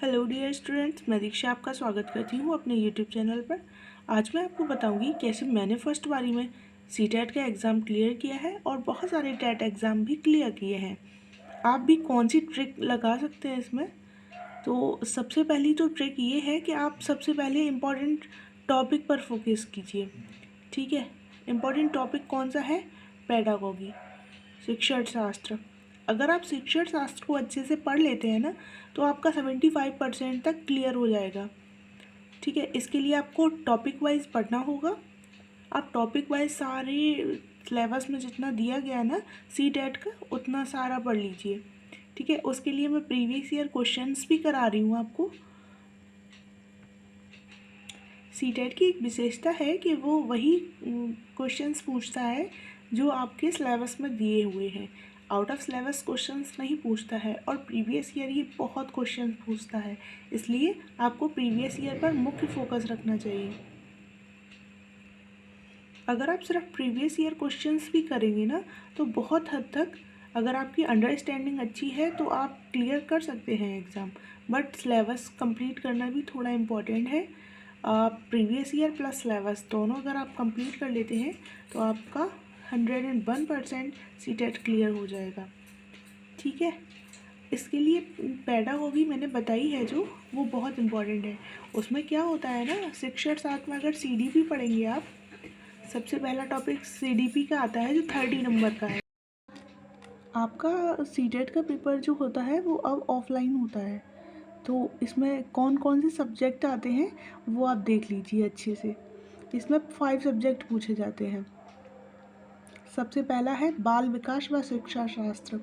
Hello dear students, मैं दीक्षा आपका स्वागत करती हूँ अपने यूट्यूब चैनल पर। आज मैं आपको बताऊँगी कैसे मैंने फर्स्ट बारी में सीटेट का एग्ज़ाम क्लियर किया है और बहुत सारे टेट एग्ज़ाम भी क्लियर किए हैं। आप भी कौन सी ट्रिक लगा सकते हैं इसमें। तो सबसे पहली तो ट्रिक ये है कि आप सबसे पहले इम्पॉर्टेंट टॉपिक पर फोकस कीजिए। ठीक है, इम्पॉर्टेंट टॉपिक कौन सा है? पेडागोगी, शिक्षण शास्त्र। अगर आप शिक्षण शास्त्र को अच्छे से पढ़ लेते हैं ना, तो आपका 75% तक क्लियर हो जाएगा। ठीक है, इसके लिए आपको टॉपिक वाइज पढ़ना होगा। आप टॉपिक वाइज सारे सिलेबस में जितना दिया गया है ना सी टेट का, उतना सारा पढ़ लीजिए। ठीक है, उसके लिए मैं प्रीवियस ईयर क्वेश्चंस भी करा रही हूँ आपको। सी टेट की एक विशेषता है कि वो वही क्वेश्चंस पूछता है जो आपके सिलेबस में दिए हुए हैं। आउट ऑफ सिलेबस क्वेश्चंस नहीं पूछता है, और प्रीवियस ईयर ही बहुत क्वेश्चंस पूछता है। इसलिए आपको प्रीवियस ईयर पर मुख्य फोकस रखना चाहिए। अगर आप सिर्फ प्रीवियस ईयर क्वेश्चंस भी करेंगे ना, तो बहुत हद तक अगर आपकी अंडरस्टैंडिंग अच्छी है तो आप क्लियर कर सकते हैं एग्ज़ाम। बट सिलेबस कंप्लीट करना भी थोड़ा इम्पॉर्टेंट है। प्रीवियस ईयर प्लस सिलेबस दोनों अगर आप कंप्लीट कर लेते हैं तो आपका 101% सी टेट क्लियर हो जाएगा। ठीक है, इसके लिए पेडागोगी मैंने बताई है जो, वो बहुत इम्पॉर्टेंट है। उसमें क्या होता है ना, शिक्षण साथ में अगर CDP पढ़ेंगे आप, सबसे पहला टॉपिक CDP का आता है जो 30 नंबर का है। आपका सी टेट का पेपर जो होता है वो अब ऑफलाइन होता है, तो इसमें कौन कौन से सब्जेक्ट आते हैं वो आप देख लीजिए अच्छे से। इसमें 5 सब्जेक्ट पूछे जाते हैं। सबसे पहला है बाल विकास व शिक्षा शास्त्र,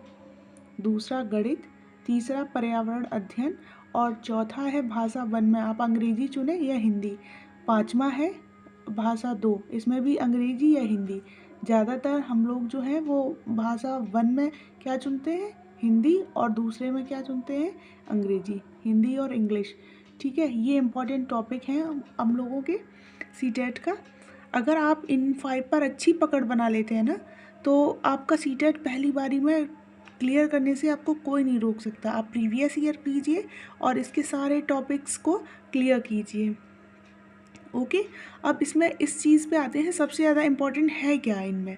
दूसरा गणित, तीसरा पर्यावरण अध्ययन, और चौथा है भाषा वन में आप अंग्रेजी चुने या हिंदी। पांचवा है भाषा 2, इसमें भी अंग्रेजी या हिंदी। ज़्यादातर हम लोग जो हैं वो भाषा वन में क्या चुनते हैं? हिंदी, और दूसरे में क्या चुनते हैं? अंग्रेजी, हिंदी और इंग्लिश। ठीक है, ये इम्पॉर्टेंट टॉपिक हैं हम लोगों के सी टेट का। अगर आप इन 5 पर अच्छी पकड़ बना लेते हैं ना, तो आपका सी टेट पहली बारी में क्लियर करने से आपको कोई नहीं रोक सकता। आप प्रीवियस ईयर कीजिए और इसके सारे टॉपिक्स को क्लियर कीजिए। ओके, अब इसमें इस चीज़ पे आते हैं, सबसे ज़्यादा इम्पोर्टेंट है क्या इनमें।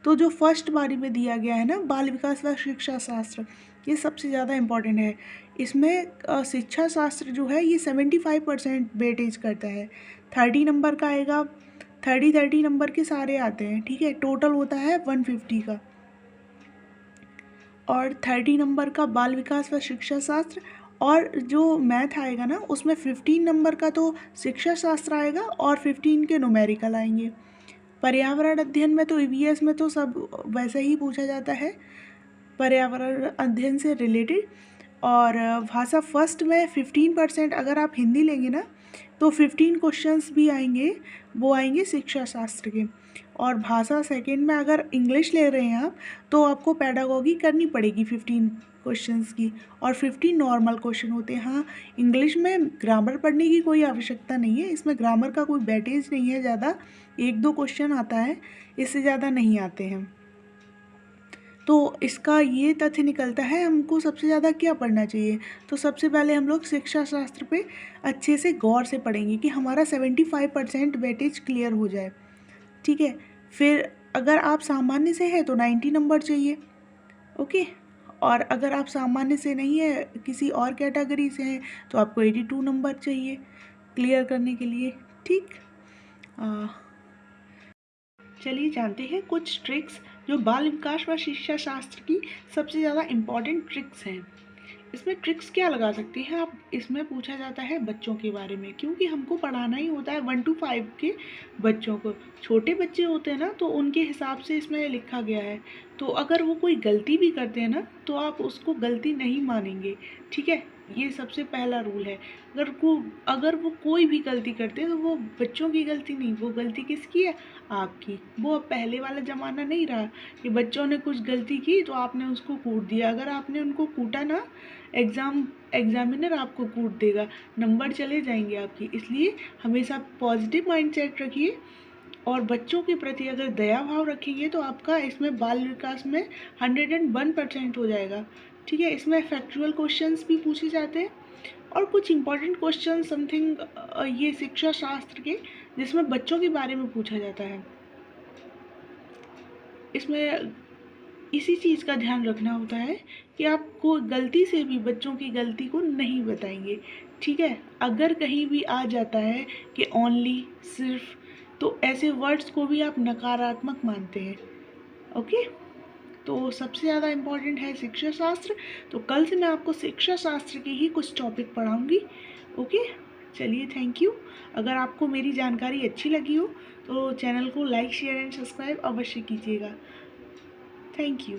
तो जो फर्स्ट बारी में दिया गया है ना, बाल विकास व शिक्षा शास्त्र, ये सबसे ज़्यादा इम्पॉर्टेंट है। इसमें शिक्षा शास्त्र जो है ये 75% वेटेज करता है। 30 नंबर का आएगा, 30 नंबर के सारे आते हैं। ठीक है, टोटल होता है 150 का। और 30 नंबर का बाल विकास व शिक्षा शास्त्र, और जो मैथ आएगा ना उसमें 15 नंबर का तो शिक्षा शास्त्र आएगा और 15 के न्यूमेरिकल आएंगे। पर्यावरण अध्ययन में तो EVS में तो सब वैसे ही पूछा जाता है, पर्यावरण अध्ययन से रिलेटेड। और भाषा फर्स्ट में 15% अगर आप हिंदी लेंगे ना, तो 15 क्वेश्चंस भी आएंगे, वो आएंगे शिक्षा शास्त्र के। और भाषा सेकंड में अगर इंग्लिश ले रहे हैं आप, तो आपको पेडागोगी करनी पड़ेगी 15 क्वेश्चंस की, और 15 नॉर्मल क्वेश्चन होते हैं। हाँ, इंग्लिश में ग्रामर पढ़ने की कोई आवश्यकता नहीं है, इसमें ग्रामर का कोई वेटेज नहीं है ज़्यादा, 1-2 क्वेश्चन आता है, इससे ज़्यादा नहीं आते हैं। तो इसका ये तथ्य निकलता है हमको सबसे ज़्यादा क्या पढ़ना चाहिए। तो सबसे पहले हम लोग शिक्षा शास्त्र पे अच्छे से गौर से पढ़ेंगे कि हमारा 75% वेटेज क्लियर हो जाए। ठीक है, फिर अगर आप सामान्य से हैं तो 90 नंबर चाहिए। ओके, और अगर आप सामान्य से नहीं है, किसी और कैटेगरी से हैं, तो आपको 82 नंबर चाहिए क्लियर करने के लिए। ठीक, चलिए जानते हैं कुछ ट्रिक्स जो बाल विकास व शिक्षा शास्त्र की सबसे ज़्यादा इम्पॉर्टेंट ट्रिक्स हैं। इसमें ट्रिक्स क्या लगा सकते हैं आप? इसमें पूछा जाता है बच्चों के बारे में, क्योंकि हमको पढ़ाना ही होता है 1 to 5 के बच्चों को। छोटे बच्चे होते हैं ना, तो उनके हिसाब से इसमें लिखा गया है। तो अगर वो कोई गलती भी करते हैं ना, तो आप उसको गलती नहीं मानेंगे। ठीक है, ये सबसे पहला रूल है। अगर वो कोई भी गलती करते हैं तो वो बच्चों की गलती नहीं, वो गलती किसकी है? आपकी। वो अब पहले वाला ज़माना नहीं रहा कि बच्चों ने कुछ गलती की तो आपने उसको कूट दिया। अगर आपने उनको कूटा ना, एग्जामिनर आपको कूट देगा, नंबर चले जाएंगे आपकी। इसलिए हमेशा पॉजिटिव माइंडसेट रखिए, और बच्चों के प्रति अगर दया भाव रखेंगे तो आपका इसमें बाल विकास में 101% हो जाएगा। ठीक है, इसमें फैक्चुअल क्वेश्चंस भी पूछे जाते हैं, और कुछ इम्पॉर्टेंट क्वेश्चन समथिंग ये शिक्षा शास्त्र के जिसमें बच्चों के बारे में पूछा जाता है। इसमें इसी चीज़ का ध्यान रखना होता है कि आपको गलती से भी बच्चों की गलती को नहीं बताएंगे, ठीक है। अगर कहीं भी आ जाता है कि ओनली, सिर्फ, तो ऐसे वर्ड्स को भी आप नकारात्मक मानते हैं। ओके, तो सबसे ज़्यादा इम्पॉर्टेंट है शिक्षा शास्त्र। तो कल से मैं आपको शिक्षा शास्त्र के ही कुछ टॉपिक पढ़ाऊँगी। ओके, चलिए, थैंक यू। अगर आपको मेरी जानकारी अच्छी लगी हो तो चैनल को लाइक, शेयर एंड सब्सक्राइब अवश्य कीजिएगा। Thank you.